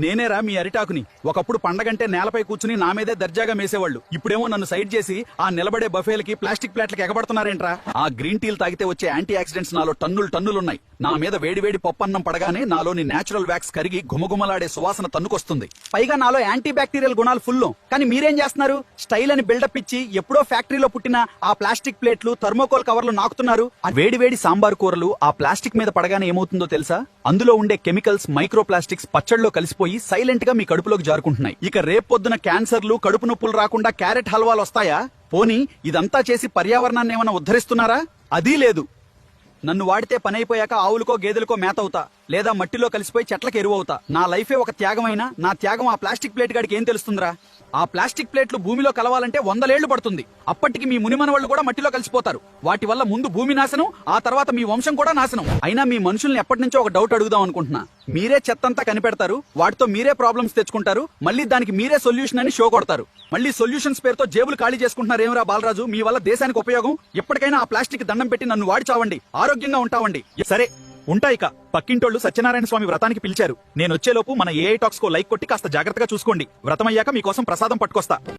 నేనేరా మీ అరిటాకుని. ఒకప్పుడు పండగంటే నేలపై కూర్చుని నా మీదే దర్జాగా మేసేవాళ్ళు. ఇప్పుడేమో నన్ను సైడ్ చేసి ఆ నిలబడే బఫేలకి ప్లాస్టిక్ ప్లేట్లకి ఎగబడుతున్నారేంట్రా? ఆ గ్రీన్ టీలు తాగితే వచ్చే యాంటీ ఆక్సిడెంట్స్ నాలో టన్నులున్నాయి. నా మీద వేడివేడి పప్పన్నం పడగానే నాలోని నేచురల్ వ్యాక్స్ కరిగి గుమగుమలాడే సువాసన తన్నుకొస్తుంది. పైగా నాలో యాంటీ బ్యాక్టీరియల్ గుణాలు ఫుల్. కానీ మీరేం చేస్తున్నారు? స్టైల్ అని బిల్డప్ ఇచ్చి ఎప్పుడో ఫ్యాక్టరీలో పుట్టిన ఆ ప్లాస్టిక్ ప్లేట్లు, థర్మోకోల్ కవర్లు నాకుతున్నారు. వేడివేడి సాంబార్ కూరలు ఆ ప్లాస్టిక్ మీద పడగానే ఏమవుతుందో తెలుసా? అందులో ఉండే కెమికల్స్, మైక్రో ప్లాస్టిక్స్ పచ్చళ్ళలో కలిసిపోయి సైలెంట్ గా మీ కడుపులోకి జారుకుంటున్నాయి. ఇక రేపొద్దున క్యాన్సర్లు, కడుపు నొప్పులు రాకుండా క్యారెట్ హల్వాలు వస్తాయా? పోనీ ఇదంతా చేసి పర్యావరణాన్ని ఏమైనా ఉద్ధరిస్తున్నారా? అదీ లేదు. నన్ను వాడితే పనైపోయాక ఆవులకో గేదెలకో మేత అవుతా, లేదా మట్టిలో కలిసిపోయి చెట్లకు ఎరువు అవుతా. నా లైఫే ఒక త్యాగమైనా నా త్యాగం ఆ ప్లాస్టిక్ ప్లేట్ గాడికి ఏం తెలుస్తుందిరా? ఆ ప్లాస్టిక్ ప్లేట్లు భూమిలో కలవాలంటే 100 ఏళ్లు పడుతుంది. అప్పటికి మీ మునిమనవాళ్ళు కూడా మట్టిలో కలిసిపోతారు. వాటి వల్ల ముందు భూమి నాశనం, ఆ తర్వాత మీ వంశం కూడా నాశనం. అయినా మీ మనుషుల్ని ఎప్పటి నుంచో ఒక డౌట్ అడుగుదాం అనుకుంటున్నా. మీరే చెత్తంతా కనిపెడతారు, వాటితో మీరే ప్రాబ్లమ్స్ తెచ్చుకుంటారు, మళ్ళీ దానికి మీరే సొల్యూషన్ అని షో కొడతారు. మళ్ళీ సొల్యూషన్స్ పేరుతో జేబులు ఖాళీ చేసుకుంటున్నారు. ఏమరా బాలరాజు, మీ వల్ల దేశానికి ఉపయోగం? ఎప్పటికైనా ఆ ప్లాస్టిక్ దండం పెట్టి నన్ను వాడి చావండి, ఆరోగ్యంగా ఉంటావండి. సరే ఉంటా. ఇక పక్కింటోళ్లు సత్యనారాయణ స్వామి వ్రతానికి పిలిచారు. నేనొచ్చేలోపు మన ఏఐ టాక్స్ కో లైక్ కొట్టి కాస్త జాగ్రత్తగా చూసుకోండి. వ్రతం అయ్యాక మీకోసం ప్రసాదం పట్టుకొస్తా.